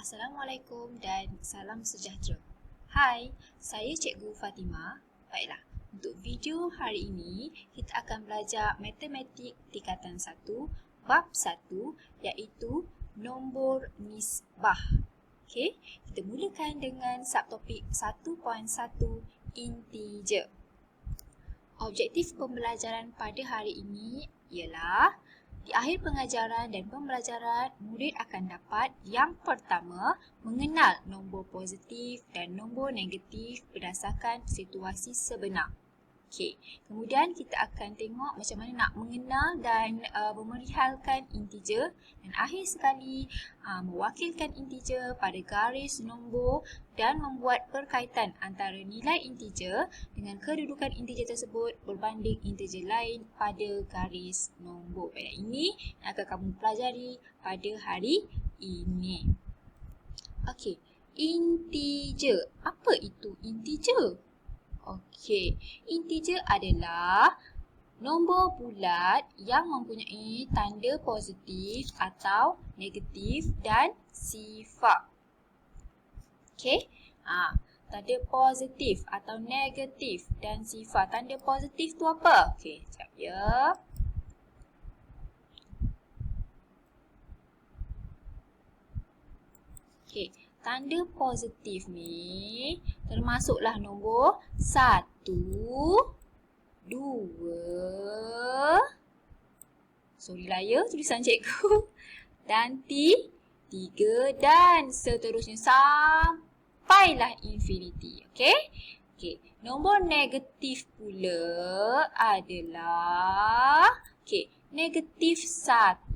Assalamualaikum dan salam sejahtera. Hai, saya Cikgu Fatimah. Baiklah, untuk video hari ini kita akan belajar matematik tingkatan 1, bab 1 iaitu nombor nisbah. Okey, kita mulakan dengan subtopik 1.1 integer. Objektif pembelajaran pada hari ini ialah di akhir pengajaran dan pembelajaran, murid akan dapat yang pertama, mengenal nombor positif dan nombor negatif berdasarkan situasi sebenar. Okey, kemudian kita akan tengok macam mana nak mengenal dan memerihalkan integer dan akhir sekali mewakilkan integer pada garis nombor dan membuat perkaitan antara nilai integer dengan kedudukan integer tersebut berbanding integer lain pada garis nombor. Baik, ini yang akan kamu pelajari pada hari ini. Okey, integer. Apa itu integer? Okey, integer adalah nombor bulat yang mempunyai tanda positif atau negatif dan sifar. Okey, tanda positif atau negatif dan sifar. Tanda positif tu apa? Okey, sekejap ya. Okey, tanda positif ni termasuklah nombor 1, 2, sorry lah ya tulisan cikgu, dan 3 dan seterusnya sampailah infinity. Okey? Okey, nombor negatif pula adalah negatif 1,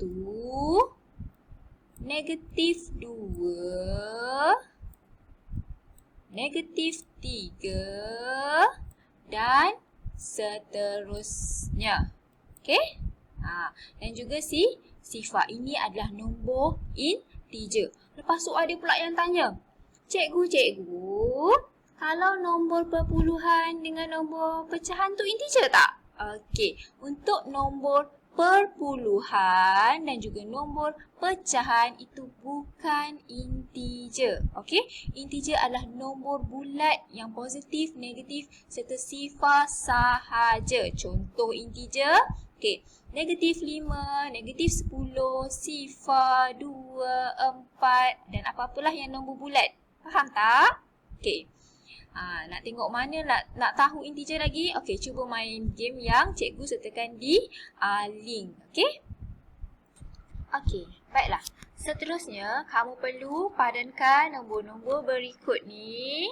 negatif 2, negatif 3 dan seterusnya. Okey? Dan juga sifar ini adalah nombor integer. Lepas tu ada pula yang tanya, Cikgu, kalau nombor perpuluhan dengan nombor pecahan tu integer tak? Okey, untuk nombor perpuluhan dan juga nombor pecahan itu bukan integer. Okey, integer adalah nombor bulat yang positif, negatif serta sifar sahaja. Contoh integer, negatif 5, negatif 10, sifar 2, 4 dan apa-apalah yang nombor bulat. Faham tak? Okey. Nak tengok mana nak tahu integer lagi? Okey, cuba main game yang cikgu sertakan di link. Okey? Okey, baiklah. Seterusnya, kamu perlu padankan nombor-nombor berikut ni.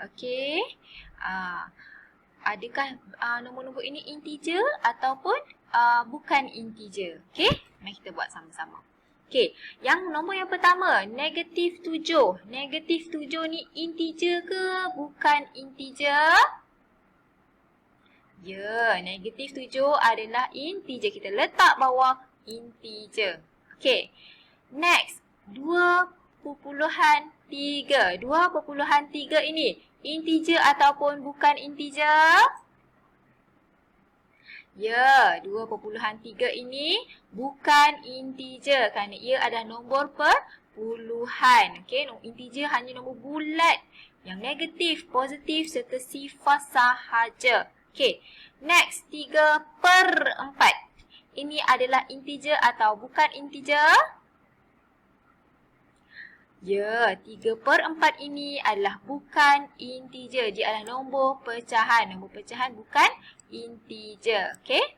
Okey. Adakah nombor-nombor ini integer ataupun bukan integer? Okey? Mari kita buat sama-sama. Okey, yang nombor yang pertama, negatif 7. Negatif 7 ni integer ke bukan integer? Ya, negatif 7 adalah integer. Kita letak bawah integer. Okey, next, 2.3. 2.3 ini integer ataupun bukan integer? Ya, 2.3 ini bukan integer kerana ia adalah nombor perpuluhan. Okey, integer hanya nombor bulat yang negatif, positif serta sifar sahaja. Okey, next 3/4. Ini adalah integer atau bukan integer? Ya, 3/4 ini adalah bukan integer. Dia adalah nombor pecahan. Nombor pecahan bukan integer. Okey?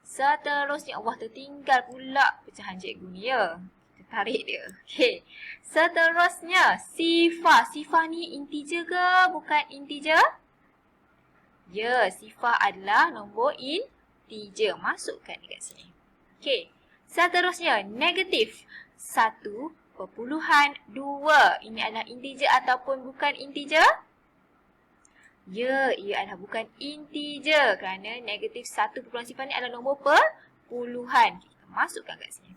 Seterusnya, Allah tertinggal pula pecahan cikgu ni ya. Kita tarik dia. Okey. Seterusnya, sifar. Sifar ni integer ke bukan integer? Ya, sifar adalah nombor integer. Masukkan dekat sini. Okey. Seterusnya, negatif 1/2. Ini adalah integer ataupun bukan integer? Ya, ia adalah bukan integer kerana negatif 1 sifar ni adalah nombor perpuluhan. Kita masukkan kat sini.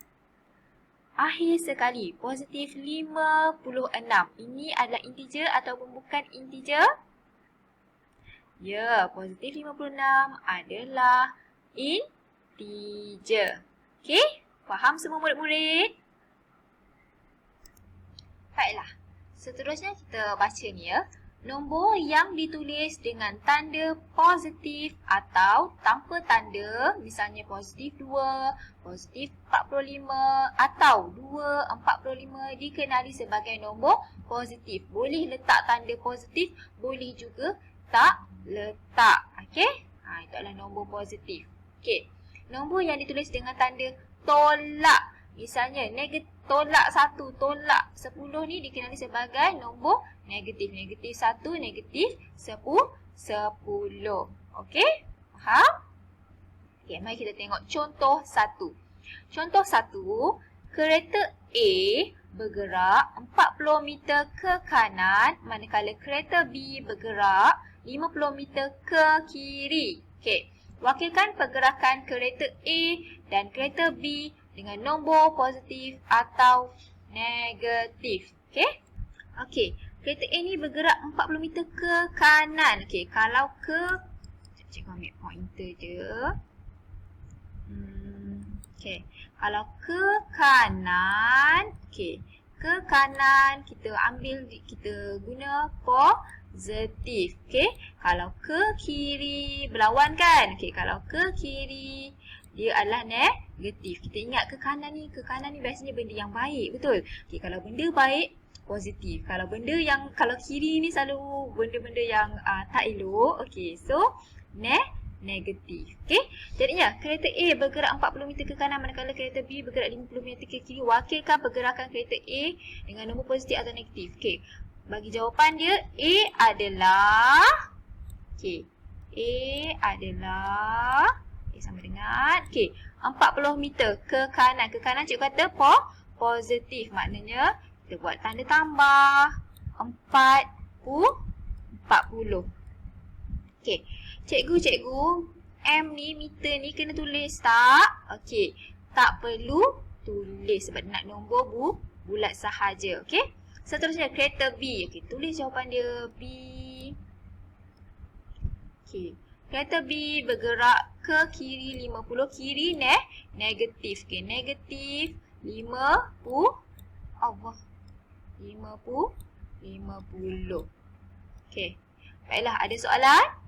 Akhir sekali, positif 56. Ini adalah integer ataupun bukan integer? Ya, positif 56 adalah integer. Okey? Faham semua murid-murid? Baiklah. Seterusnya kita baca ni ya. Nombor yang ditulis dengan tanda positif atau tanpa tanda, misalnya positif 2, positif 45 atau 245 dikenali sebagai nombor positif. Boleh letak tanda positif, boleh juga tak letak. Okey? Itu adalah nombor positif. Okey. Nombor yang ditulis dengan tanda tolak. Misalnya tolak 1, tolak 10 ni dikenali sebagai nombor negatif. Negatif 1, negatif 10. Okey? Faham? Okey, mari kita tengok contoh 1. Contoh 1, kereta A bergerak 40 meter ke kanan manakala kereta B bergerak 50 meter ke kiri. Okey. Wakilkan pergerakan kereta A dan kereta B dengan nombor positif atau negatif. Okey? Okey. Kereta A ni bergerak 40 meter ke kanan. Okey, kalau ke... Cikgu ambil pointer je. Okey. Kalau ke kanan, okey. Ke kanan kita guna positif. Okey. Kalau ke kiri berlawan kan? Okey, kalau ke kiri dia adalah negatif. Kita ingat ke kanan ni biasanya benda yang baik, betul? Okey, kalau benda baik positif. Kalau kiri ni selalu benda-benda yang tak elok. Okey, so negatif. Okey. Jadinya kereta A bergerak 40 meter ke kanan manakala kereta B bergerak 50 meter ke kiri. Wakilkan pergerakan kereta A dengan nombor positif atau negatif. Okey. Bagi jawapan dia A adalah sama dengan 40 meter ke kanan. Ke kanan cikgu kata positif. Maknanya kita buat tanda tambah 40. Okey. Cikgu, M ni, meter ni kena tulis tak? Okey. Tak perlu tulis sebab nak nombor bulat sahaja. Okey. Seterusnya kereta B. Okey, tulis jawapan dia B. Okey. Kereta B bergerak ke kiri 50. Kiri negatif. Okey, negatif 50. 50. Okey. Baiklah, ada soalan?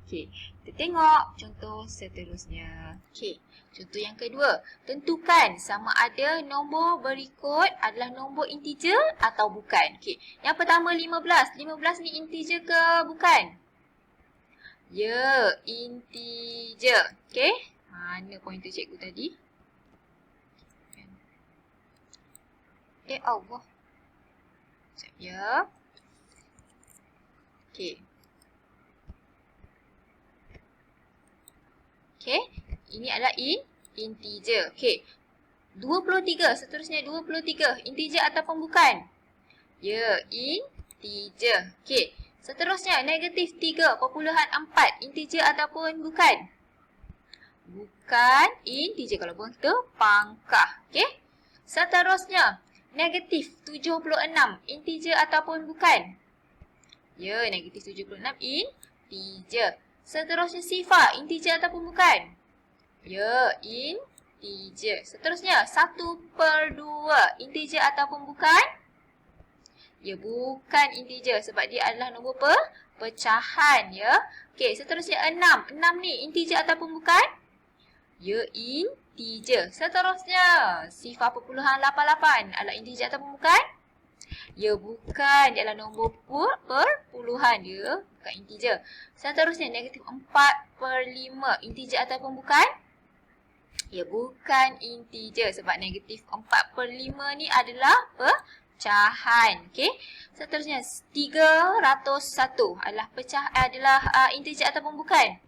Okey, kita tengok contoh seterusnya. Okey, contoh yang kedua. Tentukan sama ada nombor berikut adalah nombor integer atau bukan. Okey, yang pertama 15. 15 ni integer ke bukan? Ya, integer. Okey, mana pointer cikgu tadi? Allah. Sekejap ya. Okey. Okey, ini adalah integer. Okey, 23. Seterusnya 23. Integer ataupun bukan? Ya, integer. Okey, seterusnya negatif 3.4. Integer ataupun bukan? Bukan integer. Kalau bukan kita pangkah. Okey, seterusnya negatif 76. Integer ataupun bukan? Ya, negatif 76 integer. Seterusnya sifar, integer ataupun bukan? Ya, integer. Seterusnya 1/2, integer ataupun bukan? Ya, bukan integer sebab dia adalah nombor pecahan ya. Okey, seterusnya 6. 6 ni integer ataupun bukan? Ya, integer. Seterusnya sifar perpuluhan 88 adalah integer ataupun bukan? Ya, bukan. Dia adalah nombor perpuluhan. Dia bukan integer. Seterusnya negatif 4/5. Integer ataupun bukan? Ya, bukan integer. Sebab negatif 4/5 ni adalah pecahan. Okey. Seterusnya 301 adalah integer ataupun bukan?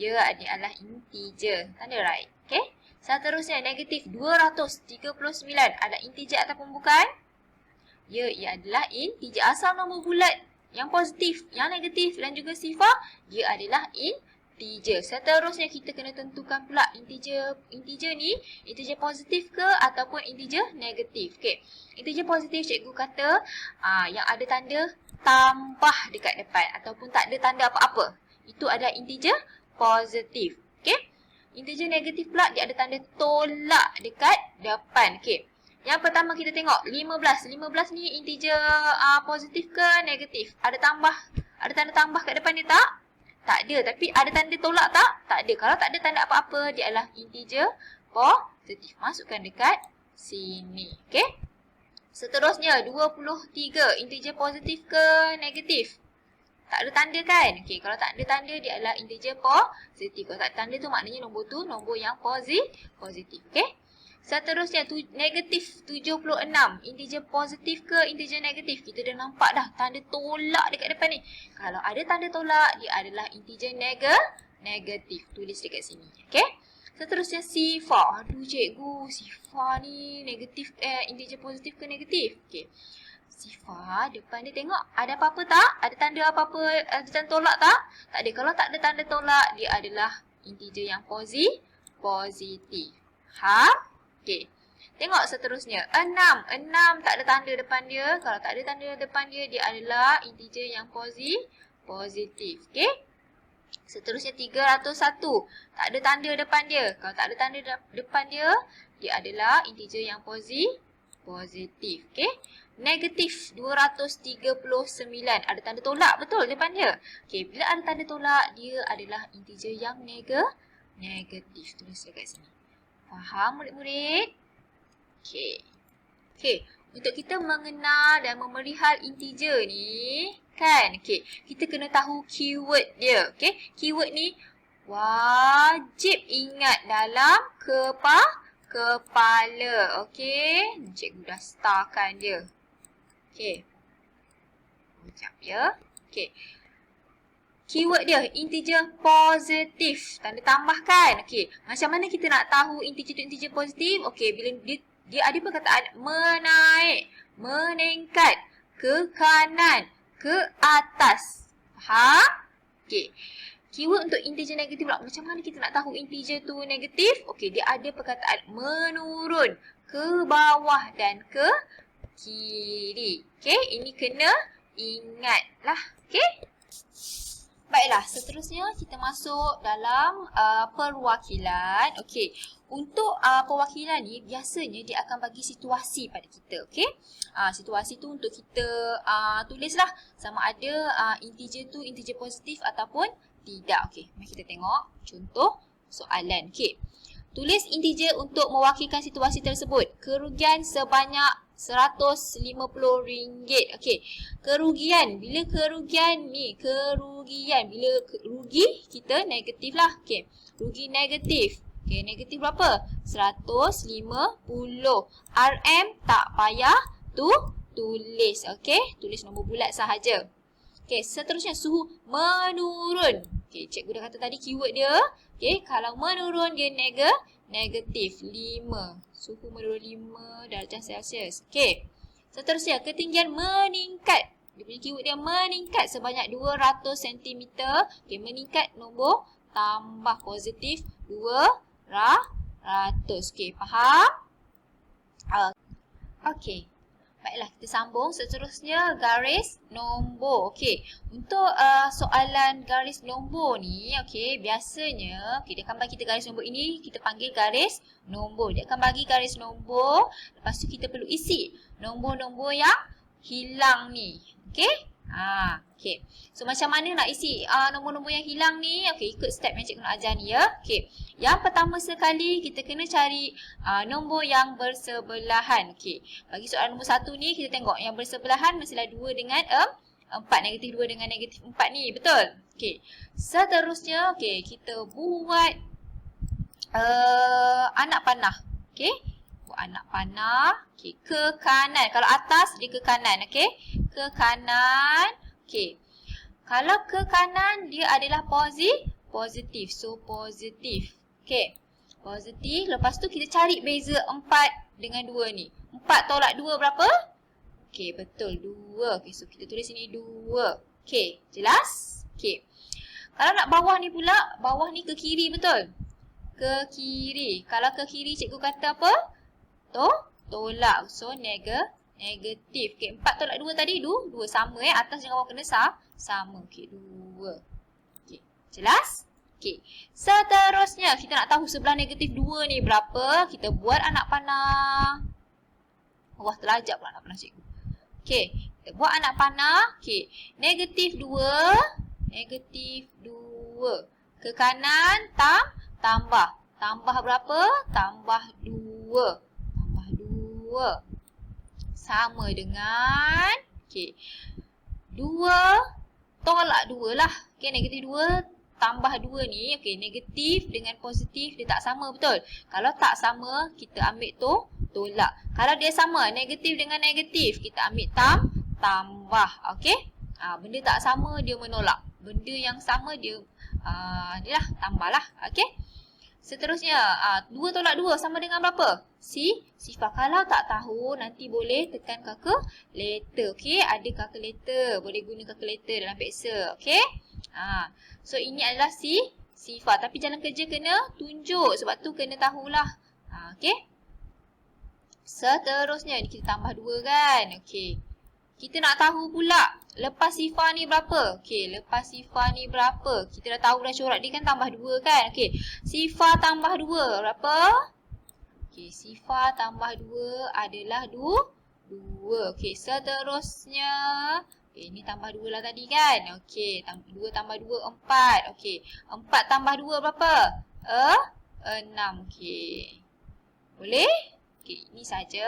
Ya, ini adalah integer. Tanda right. Okey. Seterusnya negatif 239 adalah integer ataupun bukan? Ya, ia adalah integer. Asal nombor bulat yang positif, yang negatif dan juga sifar, ia adalah integer. Seterusnya kita kena tentukan pula integer ni, integer positif ke ataupun integer negatif. Okey. Integer positif cikgu kata yang ada tanda tambah dekat depan ataupun tak ada tanda apa-apa. Itu adalah integer positif. Okey. Integer negatif pula dia ada tanda tolak dekat depan. Okey. Yang pertama kita tengok 15. 15 ni integer positif ke negatif? Ada tanda tambah kat depan dia tak? Tak ada. Tapi ada tanda tolak tak? Tak ada. Kalau tak ada tanda apa-apa, dia adalah integer positif. Masukkan dekat sini. Okey? Seterusnya 23. Integer positif ke negatif? Tak ada tanda kan? Okey, kalau tak ada tanda dia adalah integer positif. Kalau tak ada tanda tu maknanya nombor tu nombor yang positif. Okey? Seterusnya negatif 76. Integer positif ke integer negatif? Kita dah nampak dah tanda tolak dekat depan ni. Kalau ada tanda tolak, dia adalah integer negatif. Tulis dekat sini. Okey? Seterusnya sifar. Aduh cikgu, sifar ni negatif integer positif ke negatif? Okey. Sifar depan dia tengok ada apa-apa tak? Ada tanda apa-apa, ada tanda tolak tak? Tak ada. Kalau tak ada tanda tolak, dia adalah integer yang positif. Okey. Tengok seterusnya. 6 tak ada tanda depan dia. Kalau tak ada tanda depan dia, dia adalah integer yang positif. Okey. Seterusnya 301. Tak ada tanda depan dia. Kalau tak ada tanda depan dia, dia adalah integer yang positif. Okey. Negatif 239. Ada tanda tolak betul depan dia. Okey, bila ada tanda tolak, dia adalah integer yang negatif. Tulis dekat sini. Faham murid-murid? Okey. Okey, untuk kita mengenal dan memerihal integer ni, kan? Okey, kita kena tahu keyword dia. Okey, keyword ni wajib ingat dalam kepala. Okey, cikgu dah starkan dia. Okey. Sekejap ya. Okey. Keyword dia integer positif. Tanda tambahkan. Okey. Macam mana kita nak tahu integer tu integer positif? Okey, bila dia ada perkataan menaik, meningkat, ke kanan, ke atas. Faham? Okey. Keyword untuk integer negatif pula. Macam mana kita nak tahu integer tu negatif? Okey, dia ada perkataan menurun, ke bawah dan ke kiri. Okey, ini kena ingatlah. Okey. Baiklah, seterusnya kita masuk dalam perwakilan. Okey, untuk perwakilan ni biasanya dia akan bagi situasi pada kita. Okey, situasi tu untuk kita tulislah sama ada integer tu integer positif ataupun tidak. Okey, mari kita tengok contoh soalan. Okey, tulis integer untuk mewakilkan situasi tersebut. Kerugian sebanyak RM150. Okey. Kerugian. Bila kerugian ni, bila rugi kita negatif lah. Okey. Rugi negatif. Okey, negatif berapa? 150. RM tak payah tulis. Okey, tulis nombor bulat sahaja. Okey, seterusnya suhu menurun. Okey, cikgu dah kata tadi keyword dia. Okey, kalau menurun dia negatif 5. Suhu menurun 5 darjah Celsius. Okey. Seterusnya, ketinggian meningkat. Dia punya keyword dia meningkat sebanyak 200 cm. Okey, meningkat nombor tambah positif 200. Okey, faham? Okey. Baiklah, kita sambung. Seterusnya, garis nombor. Okey, untuk soalan garis nombor ni, okey, biasanya dia akan bagi kita garis nombor ini, kita panggil garis nombor. Dia akan bagi garis nombor, lepas tu kita perlu isi nombor-nombor yang hilang ni. Okey? Okey. So, macam mana nak isi nombor-nombor yang hilang ni? Okey, ikut step yang cikgu nak ajar ni ya. Okey. Yang pertama sekali, kita kena cari nombor yang bersebelahan. Okey. Bagi soalan nombor 1 ni, kita tengok yang bersebelahan mestilah 2 dengan 4. Negatif 2 dengan negatif 4 ni. Betul? Okey. Seterusnya, okey, kita buat anak panah. Okey. Buat anak panah. Okey. Ke kanan. Kalau atas, dia ke kanan. Okey. Ke kanan. Okey. Kalau ke kanan, dia adalah positif. So, positif. Okey. Positif. Lepas tu, kita cari beza 4 dengan 2 ni. 4 tolak 2 berapa? Okey, betul. 2. Okey, so kita tulis sini 2. Okey, jelas? Okey. Kalau nak bawah ni pula, bawah ni ke kiri, betul? Ke kiri. Kalau ke kiri, cikgu kata apa? Tolak. So, negatif. Okey, 4 tolak 2 tadi, 2 sama atas dengan bawah kena sama. Okey, 2. Okey, jelas? Okey. Seterusnya, kita nak tahu sebelah negatif 2 ni berapa? Kita buat anak panah. Wah, terlajak pula anak panah cikgu. Okey, kita buat anak panah. Okey, negatif 2. Negatif 2. Ke kanan, tambah. Tambah berapa? Tambah 2. Tambah 2. Sama dengan, okey, 2 tolak 2 lah. Okey, negatif 2 tambah 2 ni, okey, negatif dengan positif dia tak sama, betul? Kalau tak sama, kita ambil tu tolak. Kalau dia sama, negatif dengan negatif, kita ambil tambah. Okey? Benda tak sama dia menolak. Benda yang sama dia inilah tambahlah. Okey? Seterusnya, 2 tolak 2 sama dengan berapa? Sifar. Kalau tak tahu, nanti boleh tekan calculator. Okey? Ada calculator. Boleh guna calculator dalam Excel. Okey? So, ini adalah sifar. Tapi jalan kerja kena tunjuk. Sebab tu kena tahulah. Okey? Seterusnya, ni kita tambah 2 kan? Okey. Kita nak tahu pula lepas sifar ni berapa? Okey, lepas sifar ni berapa? Kita dah tahu dah corak dia kan tambah 2 kan? Okey, sifar tambah 2 berapa? Okey, sifar tambah 2 adalah 2. Okey, seterusnya. Okey, ni tambah 2 lah tadi kan? Okey, 2 tambah 2, 4. Okey, 4 tambah 2 berapa? 6. Okey. Boleh? Okey, ini saja.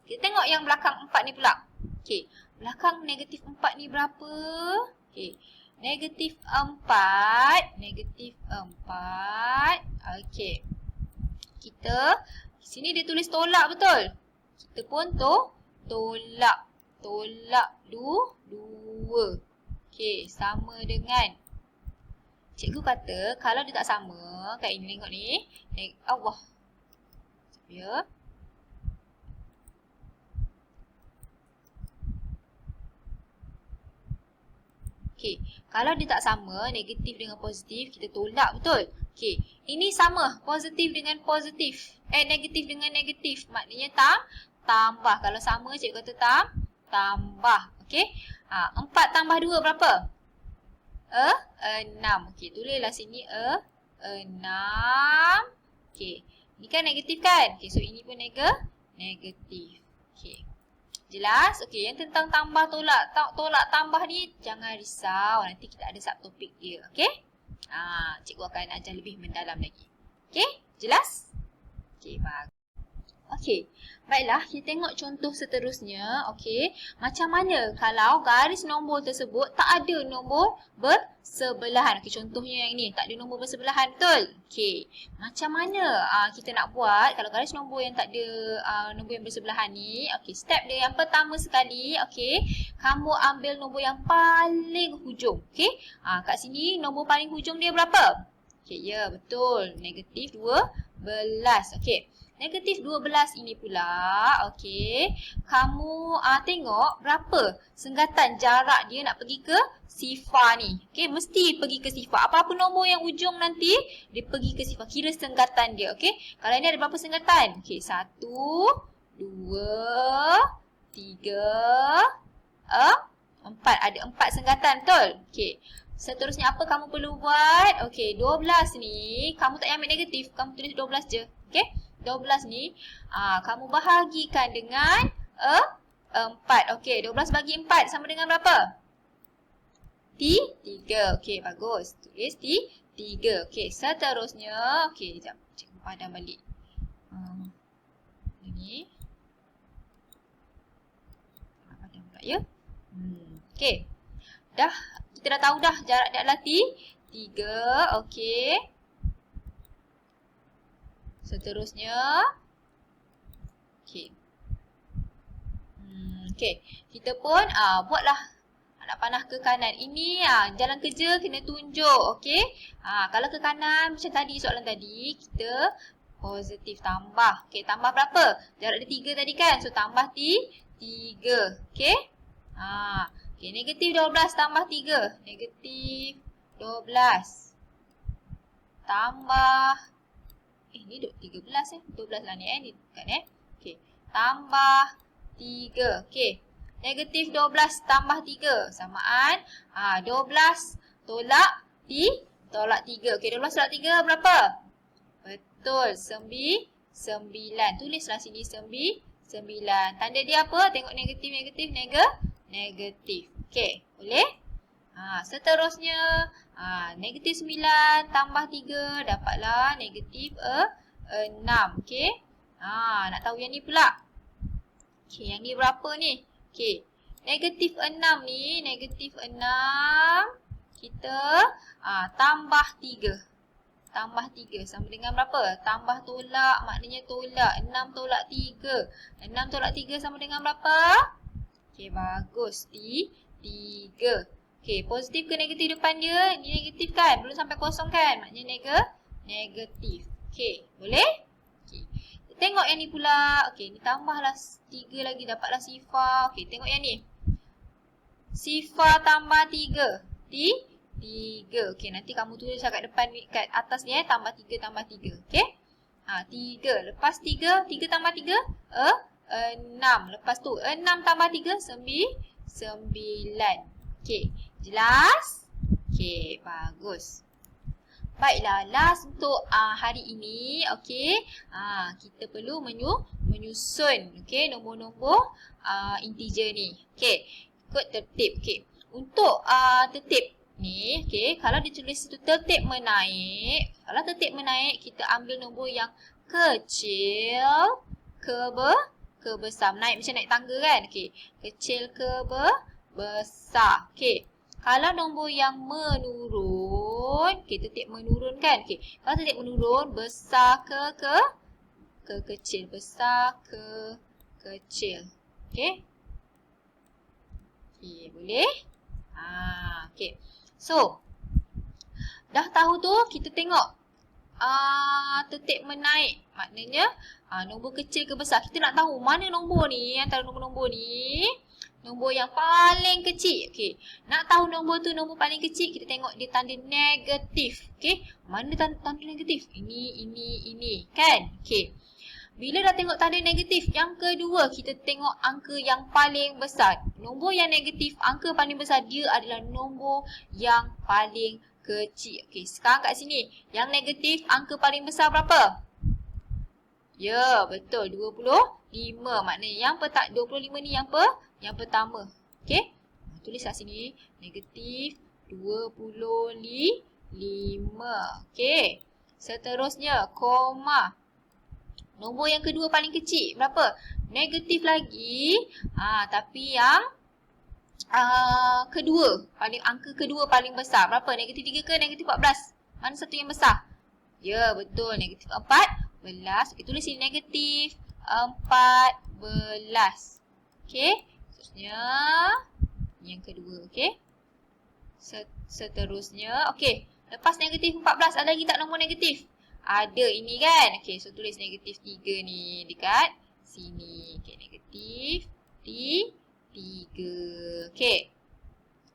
Kita tengok yang belakang 4 ni pula. Okey, belakang negatif 4 ni berapa? Okey, negatif 4. Negatif 4. Okey. Kita, sini dia tulis tolak, betul? Kita pun tolak. Tolak 2. Okey, sama dengan. Cikgu kata, kalau dia tak sama, kat ini tengok ni. Allah. Sekejap ya. Okey, kalau dia tak sama, negatif dengan positif, kita tolak, betul? Okey, ini sama, positif dengan positif. Negatif dengan negatif, maknanya tambah. Kalau sama, cikgu kata tambah. Okey, 4 tambah 2 berapa? 6. Okey, tulislah sini 6. Okey, ni kan negatif kan? Okey, so ini pun negatif. Okey. Jelas? Okey, yang tentang tambah tolak tambah ni jangan risau. Nanti kita ada subtopik dia. Okey? Cikgu akan ajar lebih mendalam lagi. Okey? Jelas? Okey, bagus. Okey, baiklah kita tengok contoh seterusnya. Okey, macam mana kalau garis nombor tersebut tak ada nombor bersebelahan. Okey, contohnya yang ni tak ada nombor bersebelahan, betul? Okey, macam mana kita nak buat kalau garis nombor yang tak ada nombor yang bersebelahan ni? Okey, step dia yang pertama sekali, okey, kamu ambil nombor yang paling hujung. Okey, kat sini nombor paling hujung dia berapa? Okey, ya betul, negatif 12. Okey. Negatif 12 ini pula, okey, kamu tengok berapa senggatan jarak dia nak pergi ke sifar ni. Okey, mesti pergi ke sifar. Apa-apa nombor yang ujung nanti, dia pergi ke sifar. Kira senggatan dia, okey. Kalau ini ada berapa senggatan? Okey, 1, 2, 3, 4. Ada 4 senggatan, betul? Okey. Seterusnya apa kamu perlu buat? Okey, 12 ni, kamu tak ambil negatif, kamu tulis 12 je. Okey? 12 ni kamu bahagikan dengan 4. Okey, 12 bagi 4 sama dengan berapa? 3. Okey, bagus. Tulis 3. Okey, seterusnya. Okey, sekejap. Cikgu padam balik. Ini. Padam pula ya. Okey. Dah, kita dah tahu dah jarak dia adalah 3. Okey. Seterusnya. Okey. Okey. Kita pun buatlah anak panah ke kanan. Ini jalan kerja kena tunjuk. Okey. Kalau ke kanan macam tadi soalan tadi, kita positif tambah. Okey, tambah berapa? Jarak dia 3 tadi kan? So tambah 3. Okey. Okey, negatif 12 tambah 3. Negatif 12. Tambah ni 13 12 lah ni ni bukan okey, tambah 3. Okey, negatif 12 tambah 3 samaan 12 tolak 3. Okey, 12 tolak 3 berapa? Betul, 9. Tulislah sini 9. 9. Tanda dia apa? Tengok negatif, negatif, negatif. Okey, boleh? Seterusnya, negatif 9 tambah 3, dapatlah negatif 6. Okey. Nak tahu yang ni pula. Okey, yang ni berapa ni? Okey, negatif 6 ni, negatif 6, kita tambah 3. Tambah 3 sama dengan berapa? Tambah tolak, maknanya tolak. 6 tolak 3. 6 tolak 3 sama dengan berapa? Okey, bagus. 3. Okey, positif ke negatif depan dia? Ini negatif kan? Belum sampai kosong kan? Maknanya negatif. Okey, boleh? Okey. Tengok yang ni pula. Okey, ni tambahlah 3 lagi. Dapatlah sifar. Okey, tengok yang ni. Sifar tambah 3. 3. Okey, nanti kamu tulis kat depan, kat atas ni tambah 3 tambah 3. Okey? 3. Lepas 3 tambah 3, 6. Lepas tu 6 tambah 3, 9. Okey, jelas? Okey, bagus. Baiklah, last untuk hari ini, okey. Kita perlu menyusun, okey, nombor-nombor integer ni. Okey, ikut tertib. Okey, untuk tertib ni, okey, kalau ditulis itu tertib menaik, kalau tertib menaik, kita ambil nombor yang kecil ke besar. Menaik macam naik tangga kan? Okey, kecil ke besar. Okey, kalau nombor yang menurun, okey, tertib menurun kan? Okey, kalau tertib menurun, besar ke kecil, besar ke kecil. Okey? Okey, boleh? Okey. So, dah tahu tu, kita tengok tertib menaik. Maknanya, nombor kecil ke besar. Kita nak tahu mana nombor ni, antara nombor-nombor ni, nombor yang paling kecil. Okey, nak tahu nombor tu nombor paling kecil, kita tengok dia tanda negatif. Okey, mana tanda negatif? Ini. Kan? Okey. Bila dah tengok tanda negatif, yang kedua kita tengok angka yang paling besar. Nombor yang negatif, angka paling besar, dia adalah nombor yang paling kecil. Okey, sekarang kat sini, yang negatif, angka paling besar berapa? Ya, betul, 25. Maknanya yang 25 ni yang pertama. Okey, tulis kat sini, negatif 25. Okey, seterusnya, koma. Nombor yang kedua paling kecil berapa? Negatif lagi. Tapi yang kedua, angka kedua paling besar berapa? Negatif 3 ke negatif 14? Mana satu yang besar? Ya, betul, negatif 14. Kita tulis sini negatif 14. Okey. Seterusnya yang kedua, okey. Seterusnya, okey. Lepas negatif 14 ada lagi tak nombor negatif? Ada ini kan? Okey, so tulis negatif 3 ni dekat sini. Okey, negatif 3. Okey.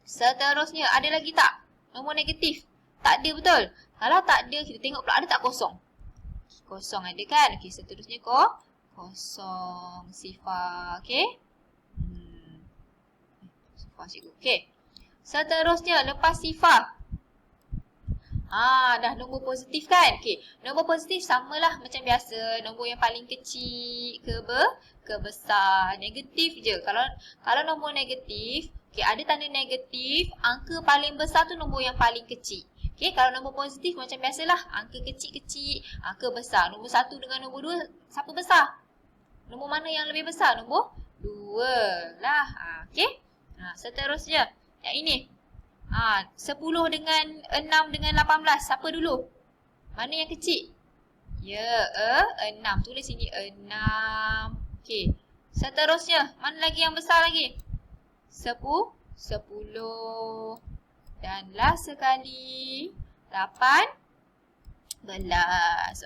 Seterusnya, ada lagi tak nombor negatif? Tak ada, betul? Kalau tak ada, kita tengok pula ada tak kosong? Kosong ada kan? Okey, seterusnya kosong. Sifar, okey. Sifar cikgu. Okey. Seterusnya, lepas sifar. Dah nombor positif kan? Okey, nombor positif samalah macam biasa. Nombor yang paling kecil ke besar. Negatif je. Kalau nombor negatif, okey, ada tanda negatif, angka paling besar tu nombor yang paling kecil. Okey, kalau nombor positif macam biasalah, angka kecil-kecil, angka besar. Nombor 1 dengan nombor 2, siapa besar? Nombor mana yang lebih besar? Nombor 2 lah. Okey. Seterusnya, yang ini. 10 dengan 6 dengan 18. Siapa dulu? Mana yang kecil? Ya, 6. Tulis sini 6. Okey. Seterusnya, mana lagi yang besar lagi? 10. Dan last sekali 18.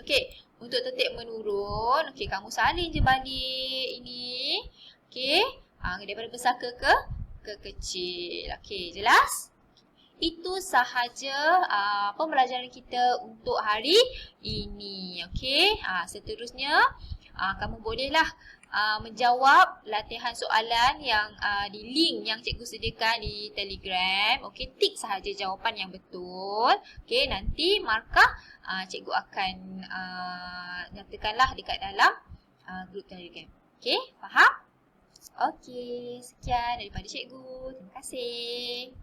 Okey. Untuk tertib menurun, okey, kamu salin je balik ini. Okey. Daripada besar ke kecil. Okey, jelas? Itu sahaja pembelajaran kita untuk hari ini. Okey, seterusnya kamu bolehlah menjawab latihan soalan yang di link yang cikgu sediakan di Telegram. Okey, tik sahaja jawapan yang betul. Okey, nanti markah cikgu akan nyatakanlah dekat dalam grup Telegram. Okey, faham? Okey, sekian daripada cikgu. Terima kasih.